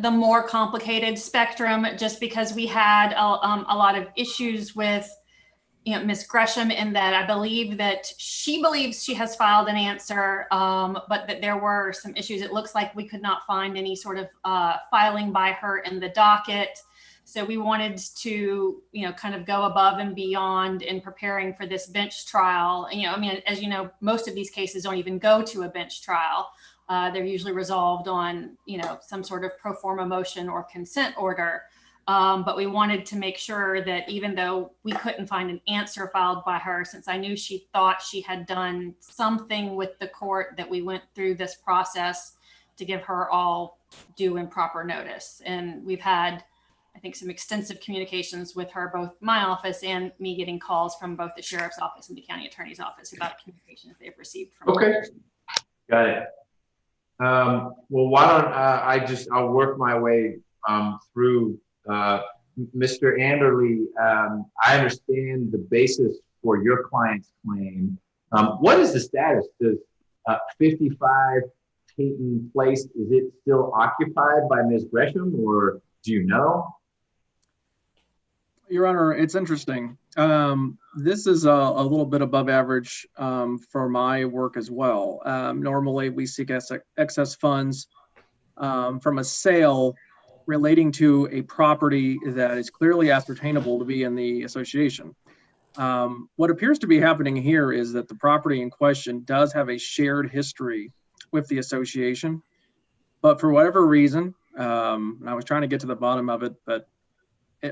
the more complicated spectrum, just because we had a lot of issues with, Ms. Gresham, in that I believe that she believes she has filed an answer, but that there were some issues. It looks like we could not find any sort of filing by her in the docket. So we wanted to, kind of go above and beyond in preparing for this bench trial. As you know, most of these cases don't even go to a bench trial. They're usually resolved on, some sort of pro forma motion or consent order. But we wanted to make sure that even though we couldn't find an answer filed by her, since I knew she thought she had done something with the court, that we went through this process to give her all due and proper notice. And we've had, I think, some extensive communications with her, both my office and me getting calls from both the sheriff's office and the county attorney's office about communications they've received from her. her. Got it. Well, why don't I'll work my way through. Mr. Anderley, I understand the basis for your client's claim. What is the status? Does 55 Peyton Place, is it still occupied by Ms. Gresham, or do you know? Your Honor, it's interesting. This is a little bit above average for my work as well. Normally, we seek excess funds from a sale relating to a property that is clearly ascertainable to be in the association. What appears to be happening here is that the property in question does have a shared history with the association, but for whatever reason, and I was trying to get to the bottom of it, but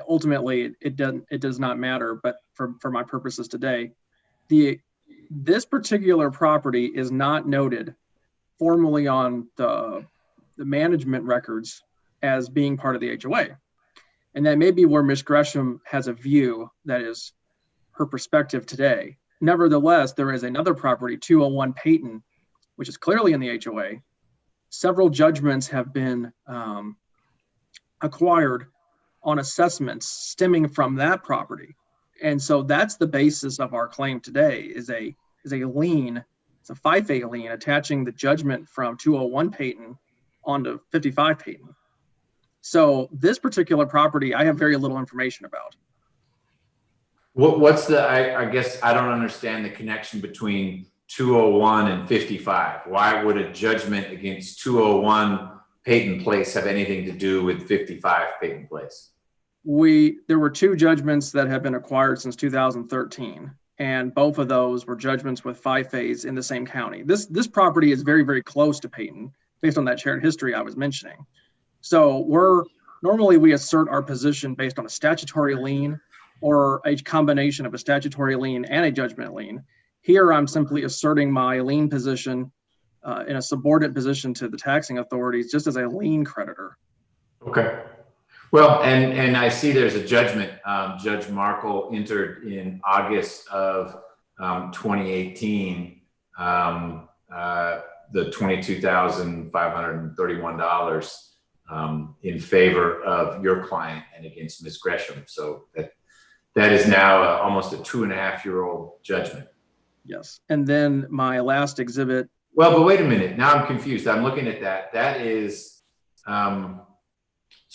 ultimately it does not matter. But for my purposes today, this particular property is not noted formally on the management records as being part of the HOA. And that may be where Ms. Gresham has a view that is her perspective today. Nevertheless, there is another property, 201 Peyton, which is clearly in the HOA. Several judgments have been acquired on assessments stemming from that property. And so that's the basis of our claim today, is a lien, it's a 5A lien attaching the judgment from 201 Peyton onto 55 Peyton. So this particular property, I have very little information about. What's I guess I don't understand the connection between 201 and 55. Why would a judgment against 201 Peyton Place have anything to do with 55 Peyton Place? There were two judgments that have been acquired since 2013, and both of those were judgments with 5As in the same county. This property is very, very close to Peyton, based on that shared history I was mentioning. So normally we assert our position based on a statutory lien or a combination of a statutory lien and a judgment lien. Here I'm simply asserting my lien position in a subordinate position to the taxing authorities, just as a lien creditor. Okay. Well, and I see there's a judgment Judge Markle entered in August of 2018, the $22,531 in favor of your client and against Ms. Gresham. So that is now almost a 2.5-year-old judgment. Yes. And then my last exhibit. Well, but wait a minute. Now I'm confused. I'm looking at that. That is, so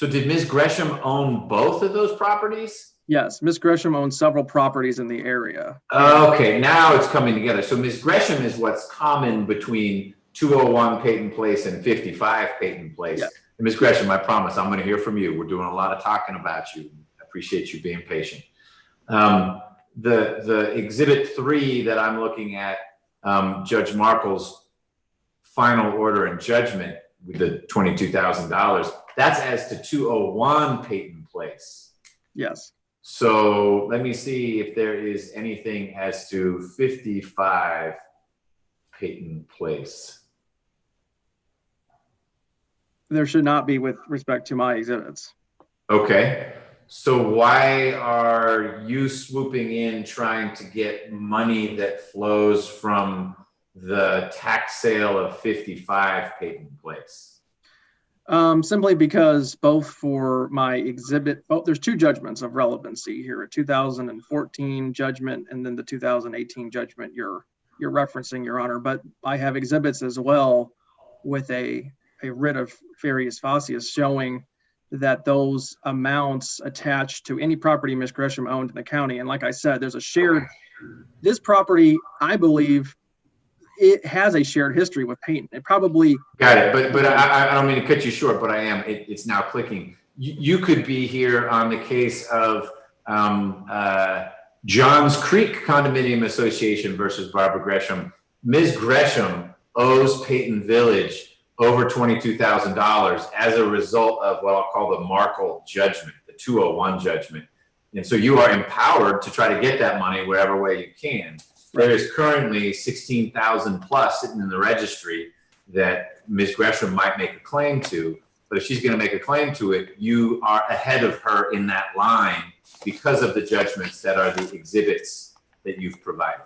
did Ms. Gresham own both of those properties? Yes. Ms. Gresham owns several properties in the area. Okay. Now it's coming together. So Ms. Gresham is what's common between 201 Peyton Place and 55 Peyton Place. Yes. And Ms. Gresham, I promise I'm going to hear from you. We're doing a lot of talking about you. I appreciate you being patient. The exhibit 3 that I'm looking at, Judge Markle's final order and judgment with the $22,000, that's as to 201 Peyton Place. Yes. So let me see if there is anything as to 55 Peyton Place. There should not be with respect to my exhibits. Okay. So why are you swooping in trying to get money that flows from the tax sale of 55 Peyton Place? Simply because both for my exhibit, there's two judgments of relevancy here, a 2014 judgment and then the 2018 judgment you're referencing, Your Honor. But I have exhibits as well with a writ of ferius facius showing that those amounts attached to any property Ms. Gresham owned in the county. And like I said, there's a shared, this property, I believe, it has a shared history with Peyton. It probably got it. But I don't mean to cut you short, but I am. It's now clicking. You could be here on the case of Johns Creek Condominium Association versus Barbara Gresham. Ms. Gresham owes Peyton Village over $22,000 as a result of what I'll call the Markle judgment, the 201 judgment. And so you are empowered to try to get that money whatever way you can. There is currently 16,000 plus sitting in the registry that Ms. Gresham might make a claim to, but if she's going to make a claim to it, you are ahead of her in that line because of the judgments that are the exhibits that you've provided.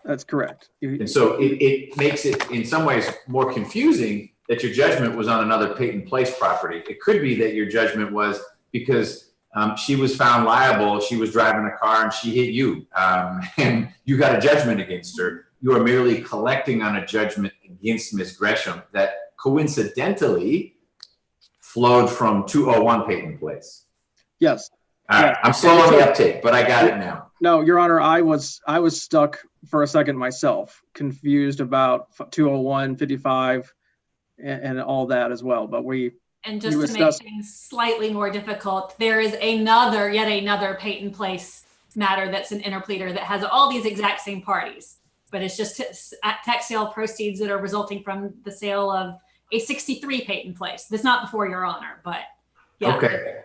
That's correct. And so it makes it in some ways more confusing that your judgment was on another Peyton Place property. It could be that your judgment was because she was found liable, she was driving a car and she hit you, and you got a judgment against her. You are merely collecting on a judgment against Ms. Gresham that coincidentally flowed from 201 Peyton Place. Yes. All right. I'm slow on the uptake, but I got it now. No, Your Honor, I was stuck for a second myself, confused about 201, 55, and all that as well. But and just to make things slightly more difficult, there is yet another Peyton Place matter that's an interpleader that has all these exact same parties, but it's just tax sale proceeds that are resulting from the sale of a 63 Peyton Place. That's not before Your Honor, but yeah. Okay.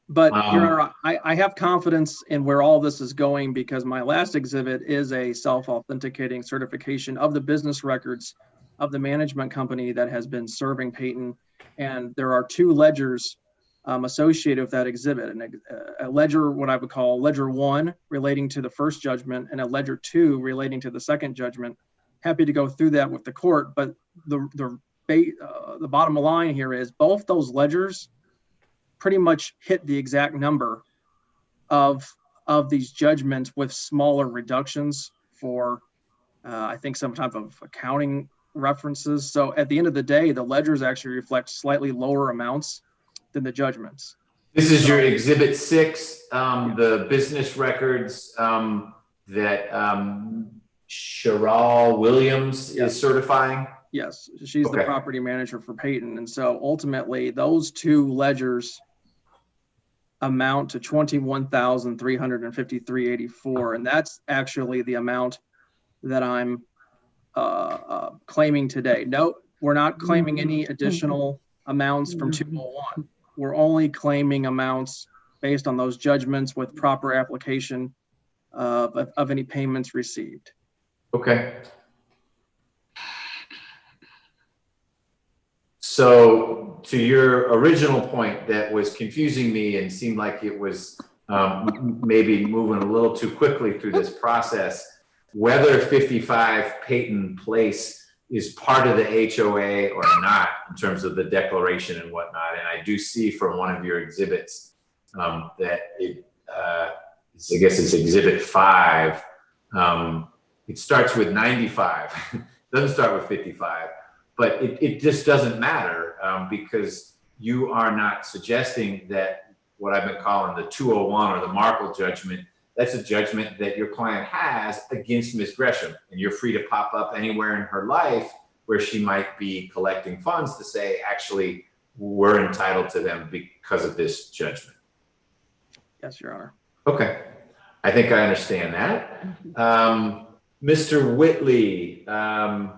But Your Honor, I have confidence in where all this is going because my last exhibit is a self-authenticating certification of the business records of the management company that has been serving Peyton. And there are two ledgers associated with that exhibit, and a ledger, what I would call ledger 1 relating to the first judgment and a ledger 2 relating to the second judgment. Happy to go through that with the court, but the bottom line here is both those ledgers pretty much hit the exact number of these judgments with smaller reductions for, I think, some type of accounting references. So at the end of the day, the ledgers actually reflect slightly lower amounts than the judgments. This is your exhibit 6, the business records that Cheryl Williams is certifying. Yes, she's the property manager for Peyton. And so ultimately those two ledgers amount to $21,353.84. And that's actually the amount that I'm claiming today. No, we're not claiming any additional amounts from 201. We're only claiming amounts based on those judgments with proper application of any payments received. Okay. So to your original point that was confusing me and seemed like it was maybe moving a little too quickly through this process, whether 55 Peyton Place is part of the HOA or not in terms of the declaration and whatnot. And I do see from one of your exhibits that it, I guess it's exhibit 5. It starts with 95, doesn't start with 55, but it just doesn't matter because you are not suggesting that what I've been calling the 201 or the Markle judgment, that's a judgment that your client has against Ms. Gresham, and you're free to pop up anywhere in her life where she might be collecting funds to say, actually, we're entitled to them because of this judgment. Yes, Your Honor. Okay. I think I understand that. Mr. Whitley, I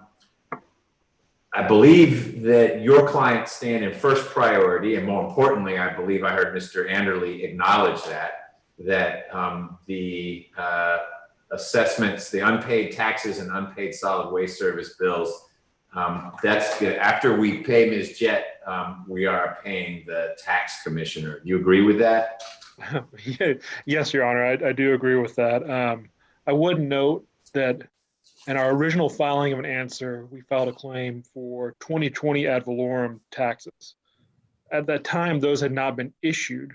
believe that your clients stand in first priority, and more importantly, I believe I heard Mr. Anderley acknowledge that the assessments, the unpaid taxes and unpaid solid waste service bills, that's good. After we pay Ms. Jett, we are paying the tax commissioner. You agree with that? Yes, Your Honor, I do agree with that. I would note that in our original filing of an answer, we filed a claim for 2020 ad valorem taxes. At that time, those had not been issued.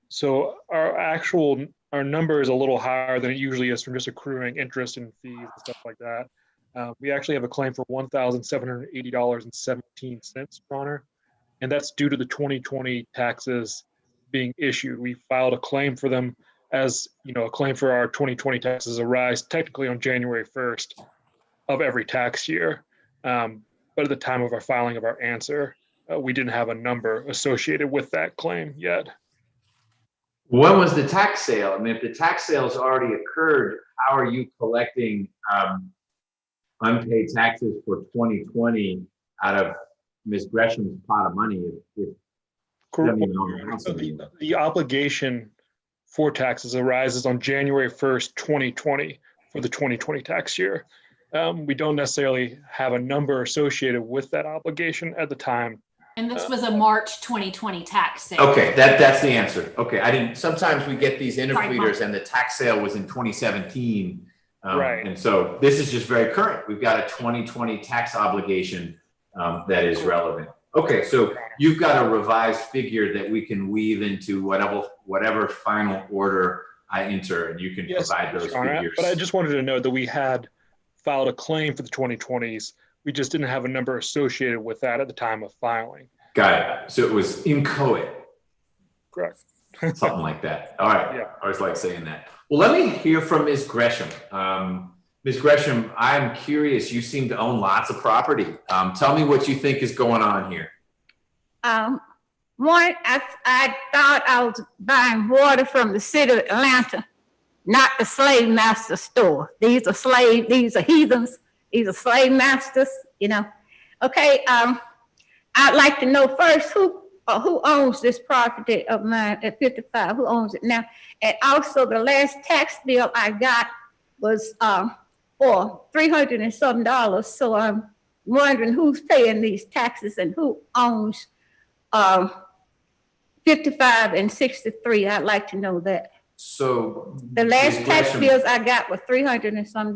So our number is a little higher than it usually is from just accruing interest and fees and stuff like that. We actually have a claim for $1,780.17, Your Honor, and that's due to the 2020 taxes being issued. We filed a claim for them as, a claim for our 2020 taxes arise technically on January 1st of every tax year. But at the time of our filing of our answer, we didn't have a number associated with that claim yet. When was the tax sale? I mean, if the tax sale's already occurred, how are you collecting unpaid taxes for 2020 out of Ms. Gresham's pot of money? If Correct. So the obligation for taxes arises on January 1st, 2020 for the 2020 tax year. We don't necessarily have a number associated with that obligation at the time. And this was a March 2020 tax sale. Okay, that's the answer. Okay, sometimes we get these interpleaders and the tax sale was in 2017. Right. And so this is just very current. We've got a 2020 tax obligation that is relevant. Okay, so you've got a revised figure that we can weave into whatever final order I enter, and you can provide those figures. But I just wanted to note that we had filed a claim for the 2020s. We just didn't have a number associated with that at the time of filing. Got it. So it was inchoate. Correct. Something like that. All right. Yeah. I always like saying that. Well, let me hear from Ms. Gresham. Ms. Gresham, I'm curious. You seem to own lots of property. Tell me what you think is going on here. One, I thought I was buying water from the city of Atlanta, not the slave master store. These are heathens. These are slave masters, Okay, I'd like to know first who owns this property of mine at 55, who owns it now? And also the last tax bill I got was for $300 and some. So I'm wondering who's paying these taxes and who owns 55 and 63. I'd like to know that. So the last tax bills I got were $300 and some.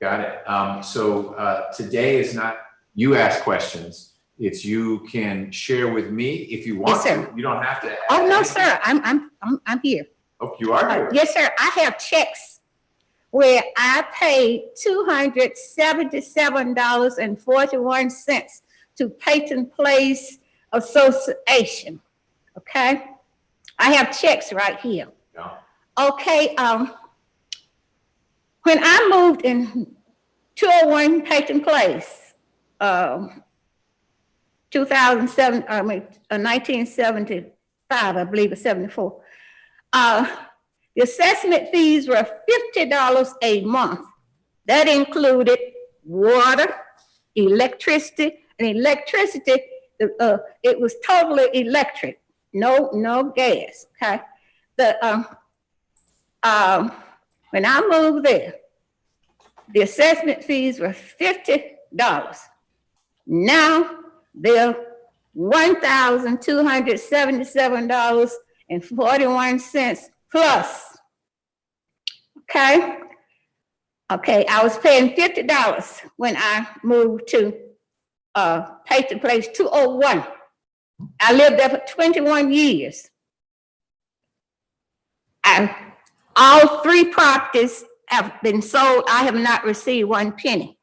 Got it. So today is not you ask questions. It's you can share with me if you want to. You don't have to. Oh no, sir. I'm here. Oh, you are here. Yes, sir. I have checks where I paid $277.41 to Peyton Place Association. Okay, I have checks right here. Yeah. Okay. When I moved in 201 Peyton Place, 1975, I believe, or 74. The assessment fees were $50 a month. That included water, electricity, and electricity. It was totally electric, no gas. Okay. When I moved there, the assessment fees were $50. Now they're $1,277.41 plus. Okay. Okay. I was paying $50 when I moved to Peyton Place 201. I lived there for 21 years. All three properties have been sold. I have not received one penny.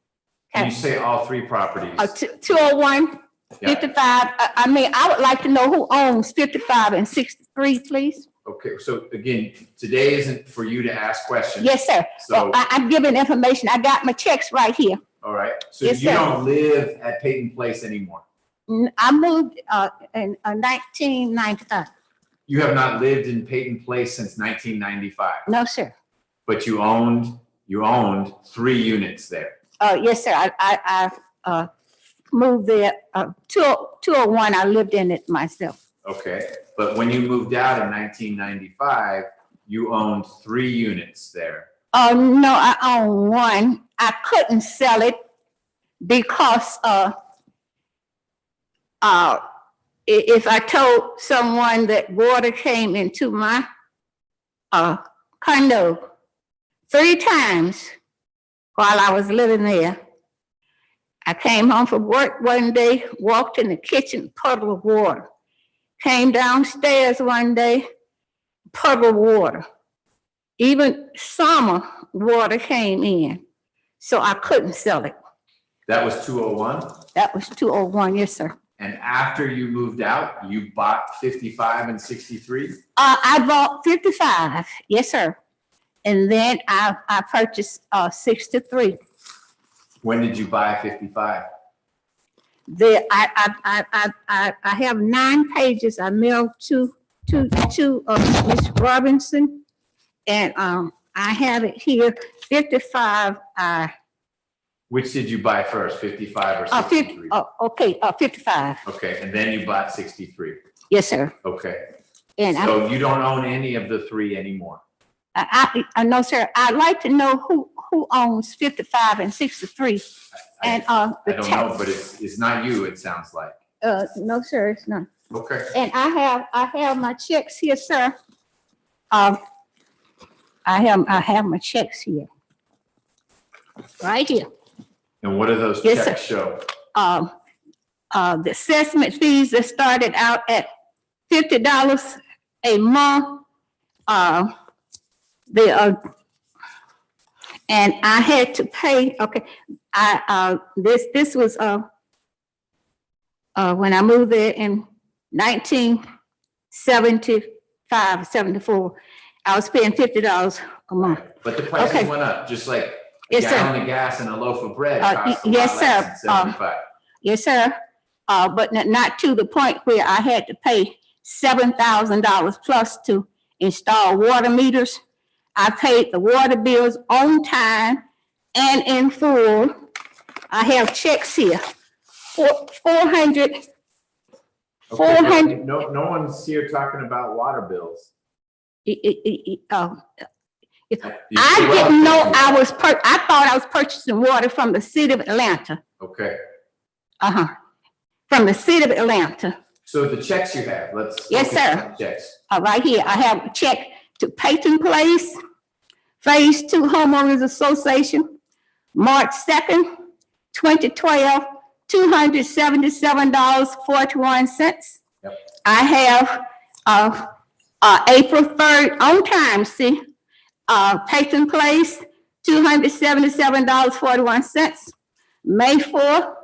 Okay. You say all three properties? 201, 55. I mean, I would like to know who owns 55 and 63, please. Okay, so again, today isn't for you to ask questions. Yes, sir. So I'm giving information. I got my checks right here. All right. So yes, you sir. Don't live at Peyton Place anymore? I moved in 1995. You have not lived in Peyton Place since 1995? No, sir. But you owned 3 units there? Yes, sir. I moved there. 201, I lived in it myself. Okay. But when you moved out in 1995, you owned 3 units there? No, I own 1. I couldn't sell it because if I told someone that water came into my condo 3 times while I was living there. I came home from work one day, walked in the kitchen, puddle of water. Came downstairs one day, puddle of water. Even summer water came in, so I couldn't sell it. That was 201? That was 201, yes, sir. And after you moved out, you bought 55 and 63? I bought 55, yes, sir. And then I purchased 63. When did you buy 55? I have 9 pages I mailed to Ms. Robinson, and I have it here. 55. Which did you buy first, 55 or 63? Okay, 55. Okay, and then you bought 63. Yes, sir. Okay, And so you don't own any of the 3 anymore? I know, sir. I'd like to know who owns 55 and 63. And I don't know, but it's not you, it sounds like. No, sir, it's not. Okay. And I have my checks here, sir. I have my checks here. Right here. And what do those Yes, checks show? The assessment fees that started out at $50 a month. And I had to pay, okay, this was when I moved there in 1975, 74, I was paying $50 a month. But the prices Okay. went up, just like a Yes, sir. gallon of gas and a loaf of bread cost a yes, lot sir. less than 75. Yes, sir. But not to the point where I had to pay $7,000 plus to install water meters. I paid the water bills on time and in full. I have checks here. 400. Okay, 400. No one's here talking about water bills. I didn't know I thought I was purchasing water from the city of Atlanta. Okay, From the city of Atlanta. so the checks you have, let's. Yes, focus sir. on the checks. Right here, I have a check to Peyton Place, Phase 2 Homeowners Association, March 2nd, 2012, $277.41. Yep. I have April 3rd on time, see, Peyton Place, $277.41. May 4th,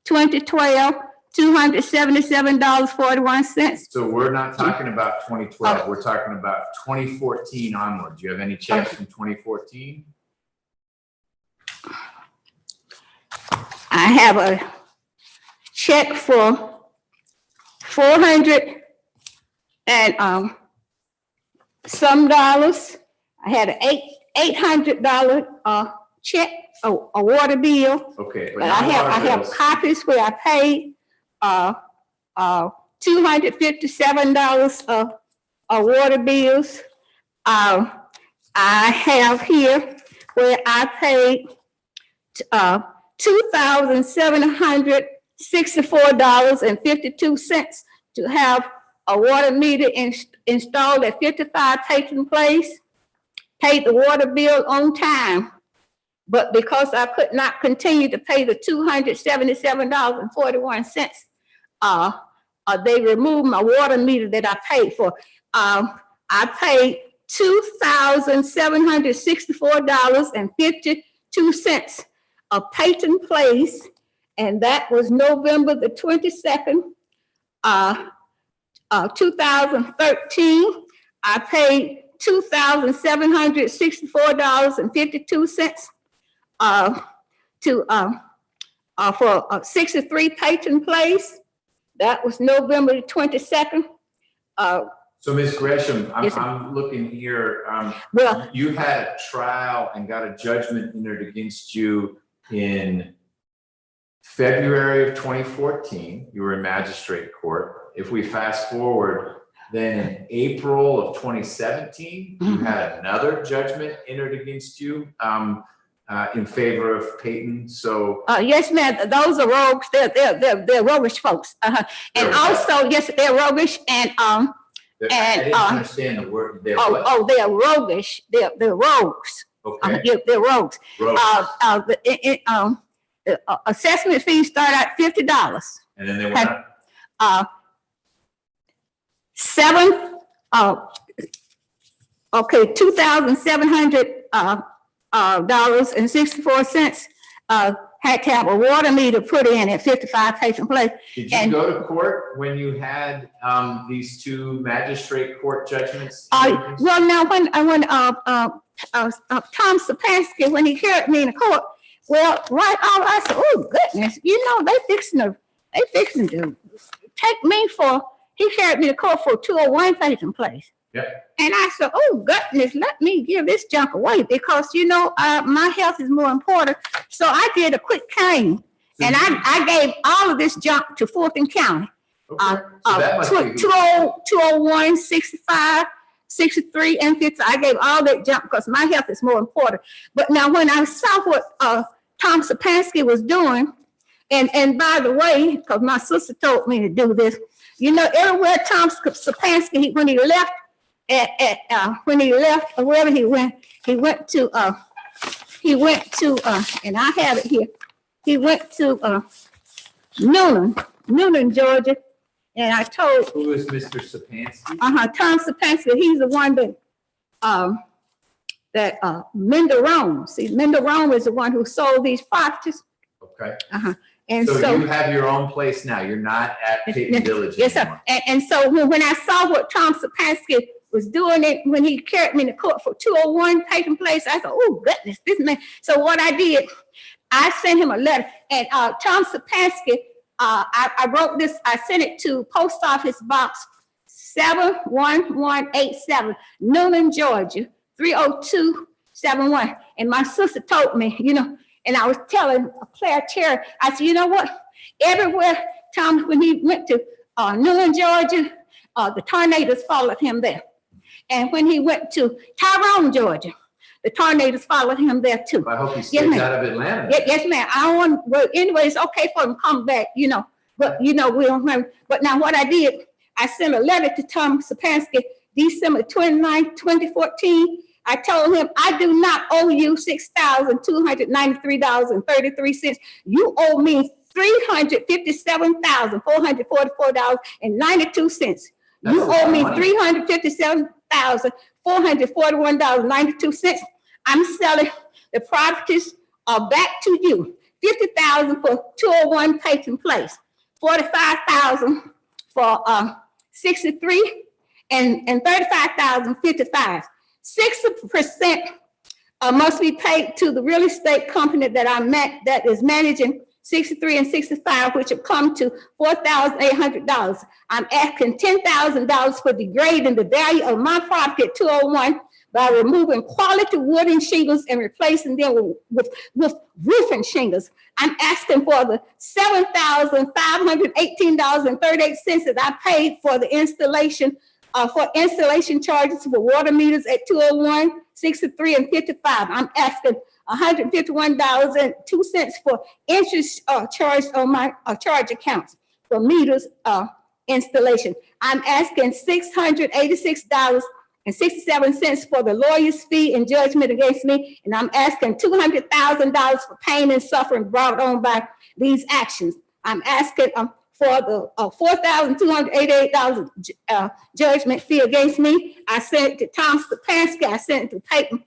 2012, $277.41. So we're not talking about 2012, we're talking about 2014 onward. Do you have any checks from 2014? I have a check for $400 and some dollars. I had an $800 check, a water bill. Okay. But I have copies where I paid $257 of water bills. I have here where I paid $2,764.52 to have a water meter installed at 55 Peyton Place. Paid the water bill on time. But because I could not continue to pay the $277.41, they removed my water meter that I paid for. I paid $2,764.52 of Peyton Place, and that was November the 22nd, 2013. I paid $2,764.52 for 63 Peyton Place. That was November the 22nd. So Ms. Gresham, Yes, I'm looking here. Well, You had a trial and got a judgment entered against you in February of 2014. You were in magistrate court. If we fast forward, then in April of 2017, you had another judgment entered against you in favor of Peyton. So yes, ma'am. Those are rogues. They're roguish folks. And also, yes, they're roguish. And I didn't understand the word. they're roguish. They're rogues. Okay. They're rogues. Rogues. Assessment fees start at $50. And then they went up. $2,700 $2,700 and 64 cents had to have a water meter put in at 55 Patient Place. Did you go to court when you had these two magistrate court judgments? Well, now when Tom Sapansky, when he carried me in the court, well, right off, I said, oh goodness, you know, they fixing to take me for, he carried me to court for 201 Patient Place. Yep. And I said, oh goodness, let me give this junk away because, you know, my health is more important. So I did a quick claim and I gave all of this junk to Fulton County. Okay. So that must be 201, 65, 63, and 50. I gave all that junk because my health is more important. But now when I saw what Tom Sapansky was doing, and by the way, because my sister told me to do this, you know, everywhere Tom Sapansky, when he left, when he left or wherever he went to and I have it here. He went to Noonan, Georgia, and I told. Who is Mr. Sapansky? Tom Sapansky. He's the one that Menderone. See, Menderone is the one who sold these properties. Okay. And so you have your own place now. You're not at Peyton Village yes, anymore. Sir. And so when I saw what Tom Sapansky was doing it when he carried me to court for 201 Peyton Place, I thought, oh goodness, this man. So what I did, I sent him a letter, and Tom Sapansky, I wrote this. I sent it to Post Office Box 71187, Noonan, Georgia 30271. And my sister told me, you know, and I was telling Claire Terry, I said, you know what? Everywhere Tom, when he went to Noonan, Georgia, the tornadoes followed him there. And when he went to Tyrone, Georgia, the tornadoes followed him there too. I hope he stays out of Atlanta. Yes, ma'am. I don't want, well, anyway, it's okay for him to come back, you know, but you know, we don't have, but now what I did, I sent a letter to Tom Sapansky, December 29, 2014. I told him, I do not owe you $6,293.33. You owe me $357,444.92. You owe me $357,441.92. I'm selling the properties back to you. $50,000 for 201 Peyton Place, $45,000 for 63, and $35,055. 60% must be paid to the real estate company that I met that is managing 63 and 65, which have come to $4,800. I'm asking $10,000 for degrading the value of my property at 201 by removing quality wooden shingles and replacing them with roofing shingles. I'm asking for the $7,518.38 that I paid for the installation for installation charges for water meters at 201, 63, and 55. I'm asking $151.02 for interest charged on my charge accounts for meters installation. I'm asking $686.67 for the lawyer's fee and judgment against me, and I'm asking $200,000 for pain and suffering brought on by these actions. I'm asking for the $4,288 judgment fee against me. I sent it to Tom Sapansky. I sent it to Peyton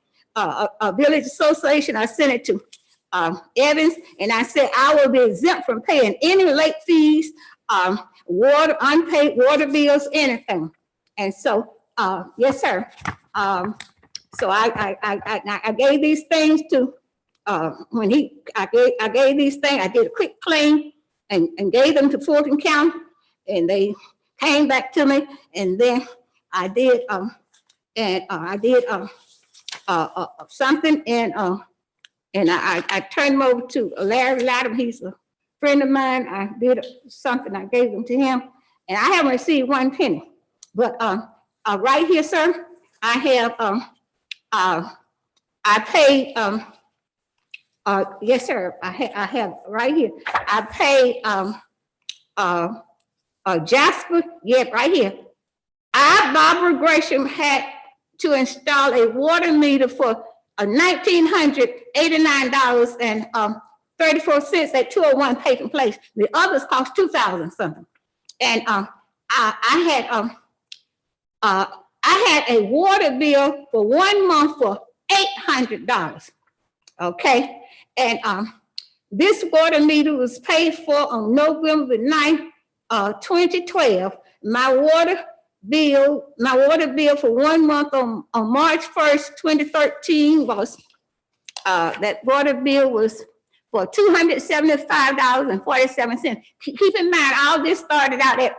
Village Association. I sent it to Evans, and I said I will be exempt from paying any late fees, unpaid water bills, anything. And so, yes, sir. So I gave these things to I gave these things. I did a quick claim and gave them to Fulton County, and they came back to me, and then I did something, and I turned them over to Larry Latham. He's a friend of mine. I did something. I gave them to him, and I haven't received one penny. But right here, sir, I have I paid. Yes, sir. I have right here. I paid Jasper. Yeah, right here. Barbara Gresham, had to install a water meter for $1,989.34 at 201 Peyton Place. The others cost $2,000 something. And I had a water bill for 1 month for $800. Okay. And This water meter was paid for on November the 9th, 2012. My water bill for 1 month on March 1st, 2013 was, that water bill was for $275.47. Keep in mind, all this started out at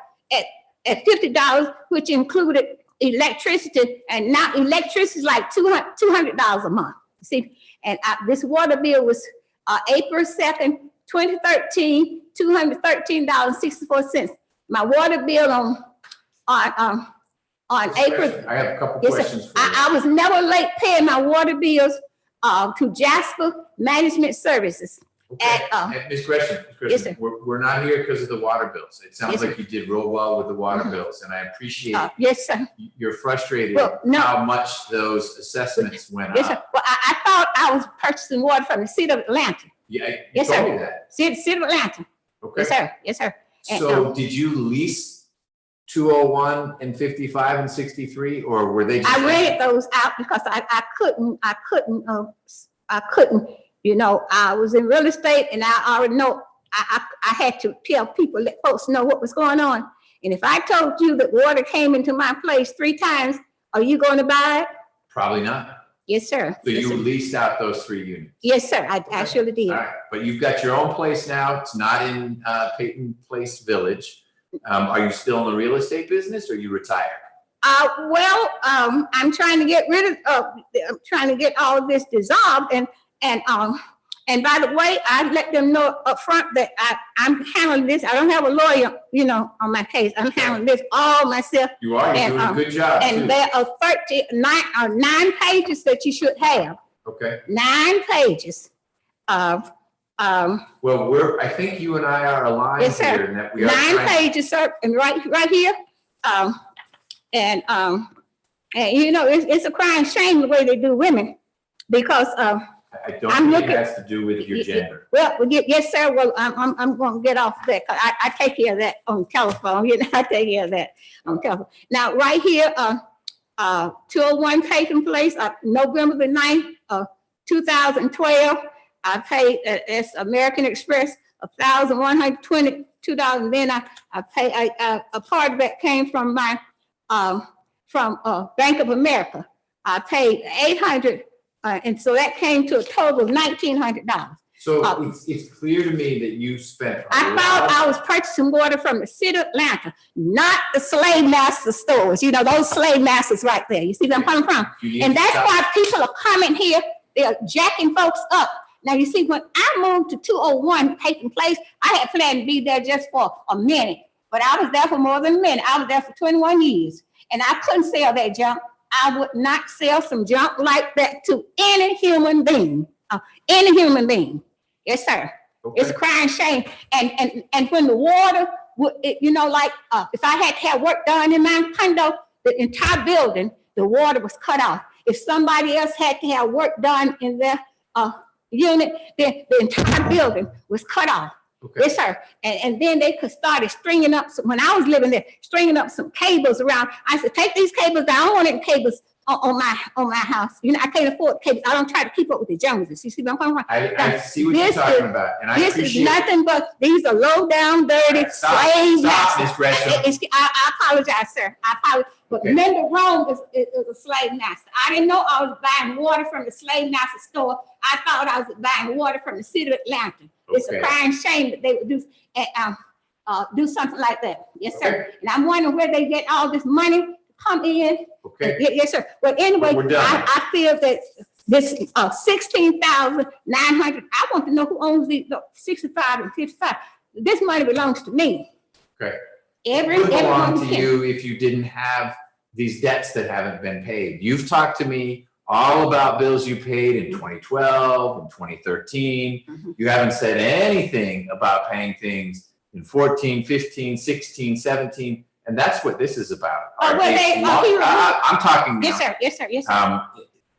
$50, which included electricity, and now electricity is like $200 a month. See, and this water bill was April 2nd, 2013, $213.64. My water bill on April. I have a couple Yes, questions for you. I was never late paying my water bills to Jasper Management Services. Okay. Ms. Gresham, Yes, sir. we're not here because of the water bills. It sounds Yes, like you did real well with the water bills, and I appreciate Yes, sir. you're frustrated Well, no. how much those assessments went Yes, up. sir. Well, I thought I was purchasing water from the city of Atlanta. Yeah, you Yes, told sir. me that. City of Atlanta. Okay. Yes, sir. Yes, sir. And, So did you lease 201 and 55 and 63, or were they just? I rented those out because I couldn't, you know, I was in real estate and I already know I had to tell people, let folks know what was going on. And if I told you that water came into my place 3 times, are you going to buy it? Probably not. Yes, sir. So Yes, you sir. leased out those 3 units. Yes, sir. I surely did. All right, but you've got your own place now. It's not in Peyton Place Village. Are you still in the real estate business, or you retired? I'm trying to get rid of, I'm trying to get all of this dissolved, and by the way, I let them know up front that I'm handling this. I don't have a lawyer, you know, on my case. I'm handling this all myself. You are. You're doing a good job. And too. there are 9 pages that you should have. Okay. 9 pages of Well, I think you and I are aligned Yes, sir. here, in that we are 9 pages, sir, and right here, and you know, it's a crying shame the way they do women, because I don't I'm think looking- it has to do with your gender. well, yes, sir. Well, I'm going to get off that, because I take care of that on telephone. You know, I take care of that on telephone. Now, right here, 201 Peyton Place, November the 9th, 2012. I paid as American Express $1,122. Then I paid a part of that came from my Bank of America. I paid $800, and so that came to a total of $1,900. So it's clear to me that you spent. I thought I was purchasing water from the city of Atlanta, not the slave master stores. You know, those slave masters right there. You see where I'm coming from? And that's why people are coming here. They're jacking folks up. Now, you see, when I moved to 201 Peyton Place, I had planned to be there just for a minute, but I was there for more than a minute. I was there for 21 years, and I couldn't sell that junk. I would not sell some junk like that to any human being. Any human being. Yes, sir. Okay. It's a crying shame. And when the water, you know, like if I had to have work done in my condo, the entire building, the water was cut off. If somebody else had to have work done in their unit, then the entire building was cut off. Okay. Yes, sir. And then they could start stringing up when I was living there, stringing up some cables around. I said, take these cables down. I don't want any cables on my house. You know, I can't afford cables. I don't try to keep up with the Joneses. You see what I'm talking about? I see what you're talking about, and I This appreciate is nothing but, these are low down, dirty slave Stop, Ms. masters. Gresham. I apologize, sir. I apologize. But Okay. Linda Rome is a slave master. I didn't know I was buying water from the slave master store. I thought I was buying water from the city of Atlanta. It's a Okay. crying shame that they would do something like that. Yes, sir. Okay. And I'm wondering where they get all this money to come in. Okay. Yes, sir. But anyway, We're done. I feel that this 16,900, I want to know who owns the 65 and 55. This money belongs to me. Okay. It would belong everyone to you if you didn't have these debts that haven't been paid. You've talked to me all about bills you paid in 2012 and 2013. Mhm. You haven't said anything about paying things in 14, 15, 16, 17, and that's what this is about. Oh, well, I'm talking now. Yes, sir. Yes, sir. Yes, sir.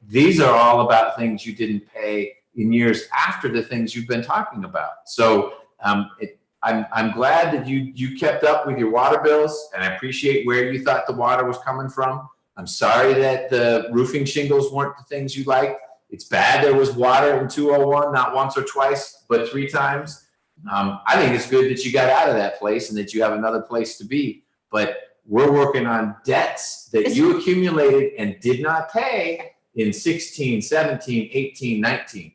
These are all about things you didn't pay in years after the things you've been talking about. So I'm glad that you kept up with your water bills, and I appreciate where you thought the water was coming from. I'm sorry that the roofing shingles weren't the things you liked. It's bad there was water in 201, not once or twice, but 3 times. I think it's good that you got out of that place and that you have another place to be. But we're working on debts that you accumulated and did not pay in 16, 17, 18, 19.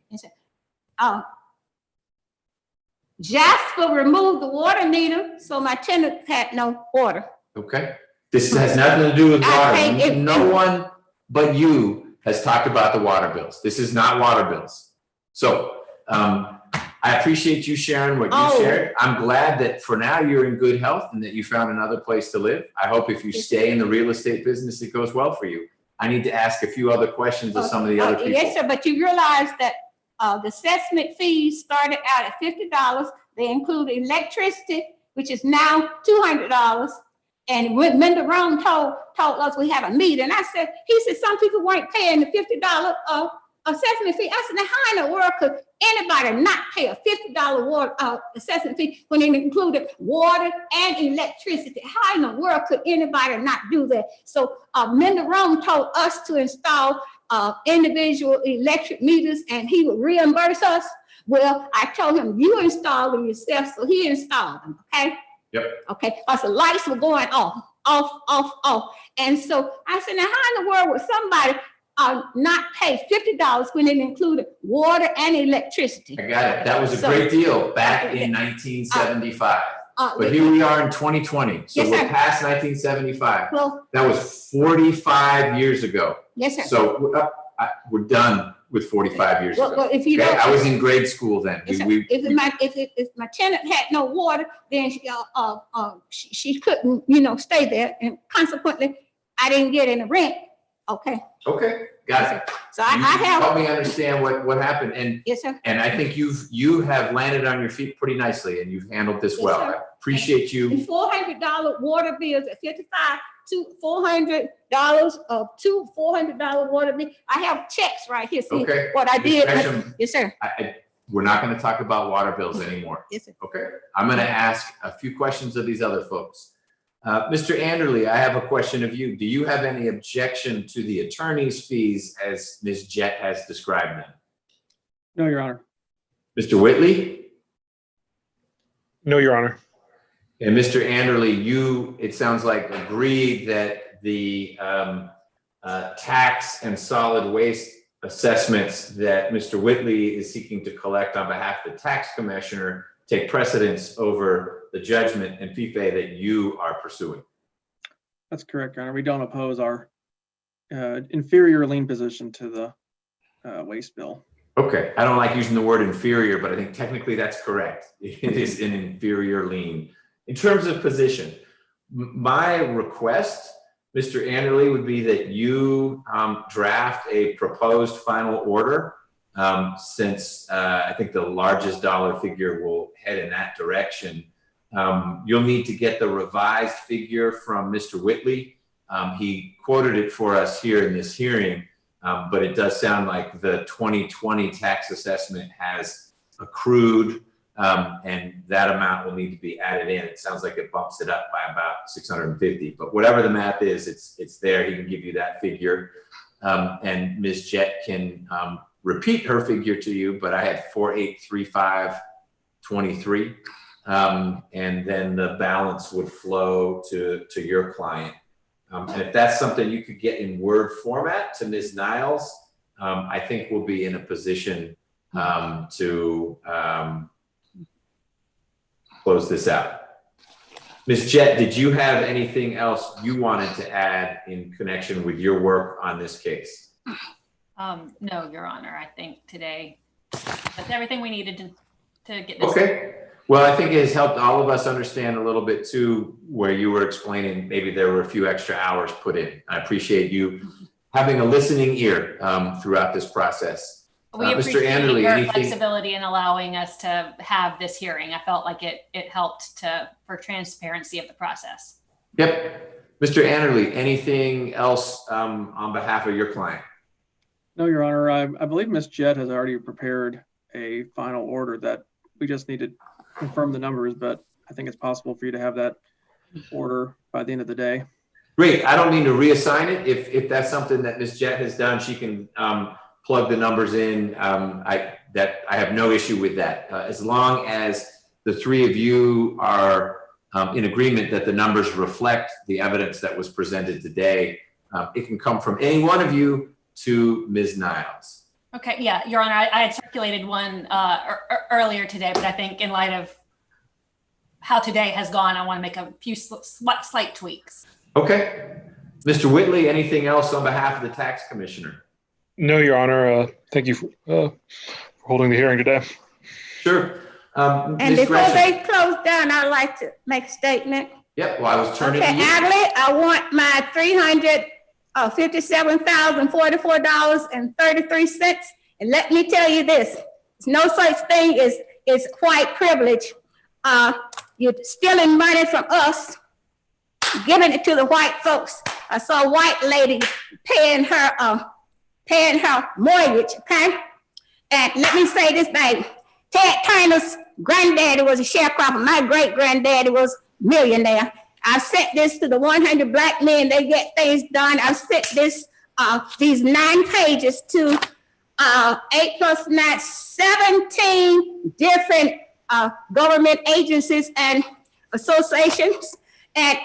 Jasper removed the water meter, so my tenant had no water. Okay. This has nothing to do with water. No one but you has talked about the water bills. This is not water bills. So I appreciate you sharing what you shared. I'm glad that for now you're in good health and that you found another place to live. I hope if you stay in the real estate business, it goes well for you. I need to ask a few other questions of some of the other people. Yes, sir, but you realize that the assessment fees started out at $50. They include electricity, which is now $200. And when Menderone told us we have a meeting, he said some people weren't paying the $50 assessment fee. I said, now how in the world could anybody not pay a $50 water assessment fee when it included water and electricity? How in the world could anybody not do that? So Menderone told us to install individual electric meters and he would reimburse us. Well, I told him, you install them yourself, so he installed them, okay? Yep. Okay, because the lights were going off. And so I said, now how in the world would somebody not pay $50 when it included water and electricity? I got it. That was a great deal back in 1975. But here we are in 2020. So we're past 1975. Well, that was 45 years ago. Yes, sir. So we're done with 45 years ago. Well, if you don't, I was in grade school then. If my tenant had no water, then she couldn't, stay there, and consequently, I didn't get any rent. Okay. Okay, got it. So I have help me understand what happened, and yes, sir. And I think you have landed on your feet pretty nicely, and you've handled this well. Sir. I appreciate you. And $400 water bills at 55 to $400 of two $400 water bill. I have checks right here. See what I did. Yes, sir. We're not going to talk about water bills anymore. Yes, sir. Okay. I'm going to ask a few questions of these other folks. Mr. Anderley, I have a question of you. Do you have any objection to the attorney's fees as Ms. Jett has described them? No, Your Honor. Mr. Whitley? No, Your Honor. And Mr. Anderley, you, it sounds like, agreed that the tax and solid waste assessments that Mr. Whitley is seeking to collect on behalf of the tax commissioner take precedence over the judgment and fee that you are pursuing. That's correct, Your Honor. We don't oppose our inferior lien position to the waste bill. Okay, I don't like using the word inferior, but I think technically that's correct. It is an inferior lien. In terms of position, my request, Mr. Anderley, would be that you draft a proposed final order, since I think the largest dollar figure will head in that direction. You'll need to get the revised figure from Mr. Whitley. He quoted it for us here in this hearing, but it does sound like the 2020 tax assessment has accrued, and that amount will need to be added in. It sounds like it bumps it up by about 650, but whatever the math is, it's there. He can give you that figure, and Ms. Jett can repeat her figure to you, but I had 483523, and then the balance would flow to your client. And if that's something you could get in Word format to Ms. Niles, I think we'll be in a position to close this out. Ms. Jett, did you have anything else you wanted to add in connection with your work on this case? No, Your Honor. I think today that's everything we needed to get this. Okay. Well, I think it has helped all of us understand a little bit too, where you were explaining maybe there were a few extra hours put in. I appreciate you having a listening ear throughout this process. We appreciate your flexibility in allowing us to have this hearing. I felt like it helped for transparency of the process. Yep. Mr. Anderley, anything else on behalf of your client? No, Your Honor. I believe Ms. Jett has already prepared a final order that we just need to confirm the numbers, but I think it's possible for you to have that order by the end of the day. Great. I don't mean to reassign it. If that's something that Ms. Jett has done, she can plug the numbers in. I have no issue with that. As long as the three of you are in agreement that the numbers reflect the evidence that was presented today, it can come from any one of you to Ms. Niles. Okay, yeah, Your Honor, I had circulated one earlier today, but I think in light of how today has gone, I want to make a few slight tweaks. Okay. Mr. Whitley, anything else on behalf of the tax commissioner? No, Your Honor. Thank you for holding the hearing today. Sure. And Ms. before Gresham. they close down, I'd like to make a statement. Yep, well, I was turning Okay, to you. Adley, I want my $357,044.33. And let me tell you this, there's no such thing as white privilege. You're stealing money from us, giving it to the white folks. I saw a white lady paying her mortgage, okay? And let me say this, baby. Ted Turner's granddaddy was a sharecropper. My great-granddaddy was a millionaire. I sent this to the 100 black men. They get things done. I sent this, these 9 pages to 8 plus 9, 17 different government agencies and associations. And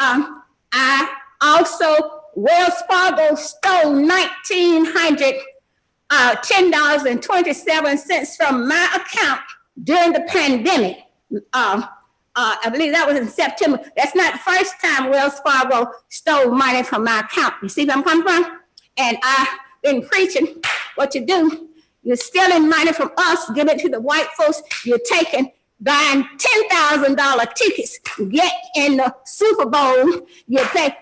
I also, Wells Fargo stole $1,910.27 from my account during the pandemic. I believe that was in September. That's not the first time Wells Fargo stole money from my account. You see where I'm coming from? And I've been preaching what you do. You're stealing money from us, giving it to the white folks. You're buying $10,000 tickets to get in the Super Bowl. You pay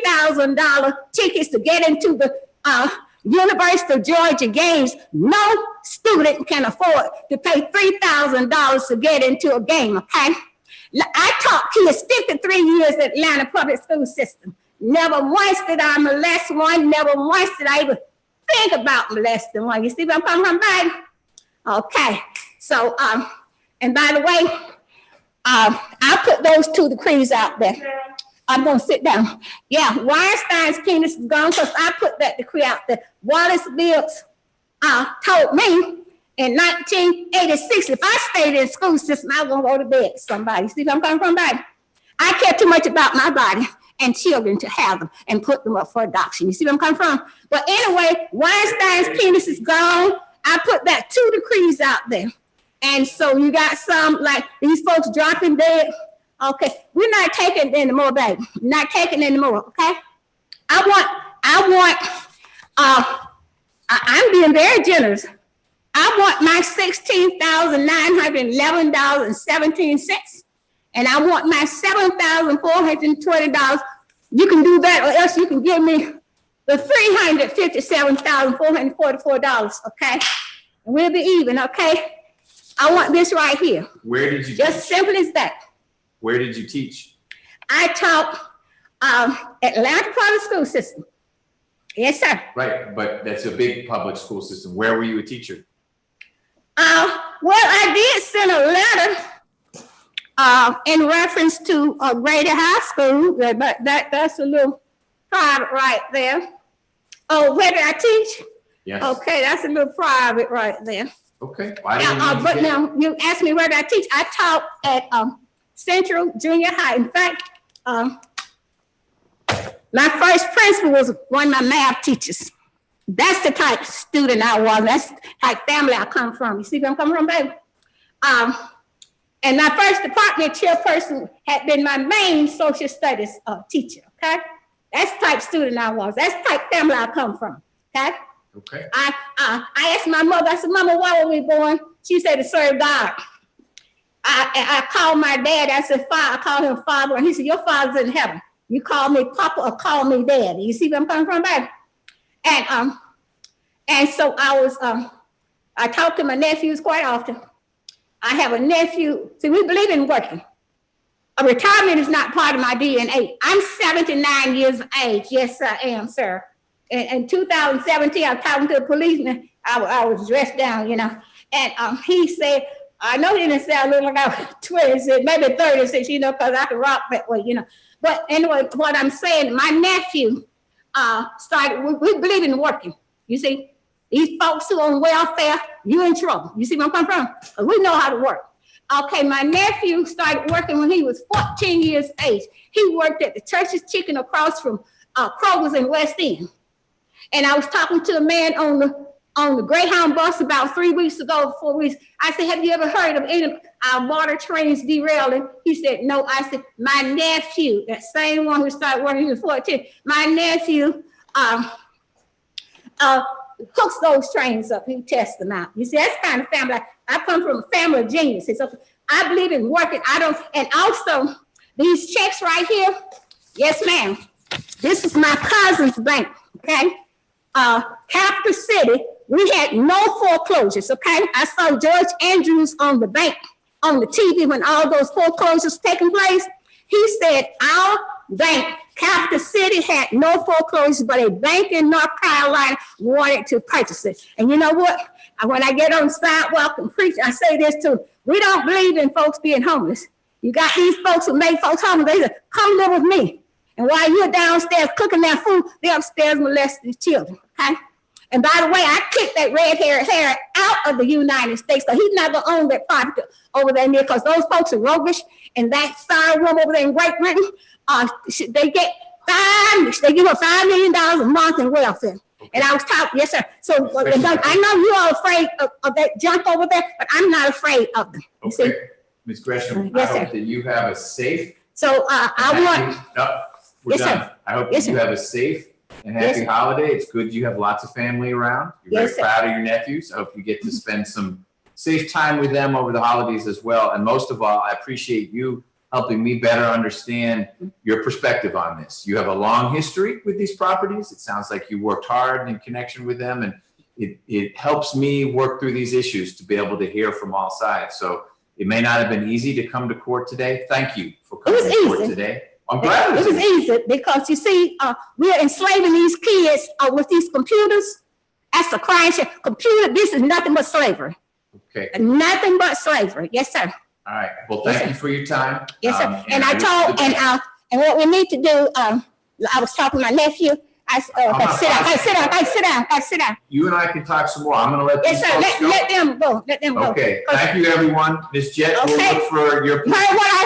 $3,000 tickets to get into the University of Georgia games. No student can afford to pay $3,000 to get into a game, okay? I taught kids 53 years at Atlanta public school system. Never once did I molest one. Never once did I even think about molesting one. You see where I'm coming from, baby? Okay, so, and by the way, I put those 2 decrees out there. I'm gonna sit down. Yeah, Weinstein's penis is gone because I put that decree out there. Wallace Bills told me in 1986, if I stayed in the school system, I was gonna go to bed with somebody. See where I'm coming from, baby? I care too much about my body and children to have them and put them up for adoption. You see where I'm coming from? But anyway, Weinstein's penis is gone. I put that 2 decrees out there. And so you got some, like these folks dropping dead. Okay, we're not taking it anymore, baby. We're not taking it anymore, okay? I'm being very generous. I want my $16,911.17, and I want my $7,420. You can do that, or else you can give me the $357,444, okay? And we'll be even, okay? I want this right here. Where did you Just teach? simple as that. Where did you teach? I taught Atlanta public school system. Yes, sir. Right, but that's a big public school system. Where were you a teacher? Well, I did send a letter in reference to Grady High School, but that's a little private right there. Oh, where did I teach? Yes. Okay, that's a little private right there. Okay. Why didn't you But get- now you asked me where did I teach. I taught at Central Junior High. In fact, my first principal was one of my math teachers. That's the type of student I was. That's the type of family I come from. You see where I'm coming from, baby? And my first department chairperson had been my main social studies teacher, okay? That's the type of student I was. That's the type of family I come from, okay? Okay. I asked my mother, I said, Mama, why were we born? She said, to serve God. I called my dad, I said, Father, I called him Father, and he said, your father's in heaven. You call me Papa or call me Dad. You see where I'm coming from, baby? And so I talk to my nephews quite often. I have a nephew, see, we believe in working. A retirement is not part of my DNA. I'm 79 years of age. Yes, I am, sir. In 2017, I was talking to a policeman. I was dressed down, you know. And he said, I know he didn't say I look like I was 26, maybe 36, you know, because I can rock that way, you know. But anyway, what I'm saying, my nephew started, we believe in working, you see. These folks who on welfare, you in trouble. You see where I'm coming from? 'Cause we know how to work. Okay, my nephew started working when he was 14 years age. He worked at the Church's Chicken across from Kroger's in West End. And I was talking to a man on the Greyhound bus about 3 weeks ago, 4 weeks. I said, have you ever heard of any water trains derailing? He said, no. I said, my nephew, that same one who started working, he was 14, my nephew hooks those trains up. He tests them out. You see, that's the kind of family. I come from a family of geniuses. So I believe in working. And also these checks right here. Yes, ma'am. This is my cousin's bank. Okay. Capital City, we had no foreclosures. Okay. I saw George Andrews on the bank, on the TV when all those foreclosures taking place. He said our bank, Capital City, had no foreclosures, but a bank in North Carolina wanted to purchase it. And you know what? When I get on the sidewalk and preach, I say this too. We don't believe in folks being homeless. You got these folks who make folks homeless. They say, come live with me. And while you're downstairs cooking their food, they're upstairs molesting the children. Okay? And by the way, I kicked that red-haired Harry out of the United States because he's not going to own that property over there near, because those folks are roguish. And that star woman over there in Great Britain, they give her $5 million a month in welfare. And I was talking, yes, sir. So I know you are afraid of that junk over there, but I'm not afraid of them. You see? Ms. Gresham, Yes, I hope sir. that you have a safe. So I want. No, we're Yes, done. sir. I hope Yes, that you sir. have a safe and Yes, happy sir. holiday. It's good you have lots of family around. You're Yes, very sir. proud of your nephews. I hope you get to spend some safe time with them over the holidays as well. And most of all, I appreciate you helping me better understand your perspective on this. You have a long history with these properties. It sounds like you worked hard in connection with them, and it helps me work through these issues to be able to hear from all sides. So it may not have been easy to come to court today. Thank you for coming to court today. I'm glad it was easy because you see, we're enslaving these kids with these computers. That's a crime. Computer, this is nothing but slavery. Okay. Nothing but slavery. Yes, sir. All right. Well, Yes, thank sir. you for your time. Yes, sir. And I wish told, you the best. and what we need to do, I was talking to my nephew. I sit down. You and I can talk some more. I'm going to let Yes, these sir. folks go. Let them go. Let them go. Okay. Thank you, everyone. Ms. Jett, Okay. we'll look for your. You heard what I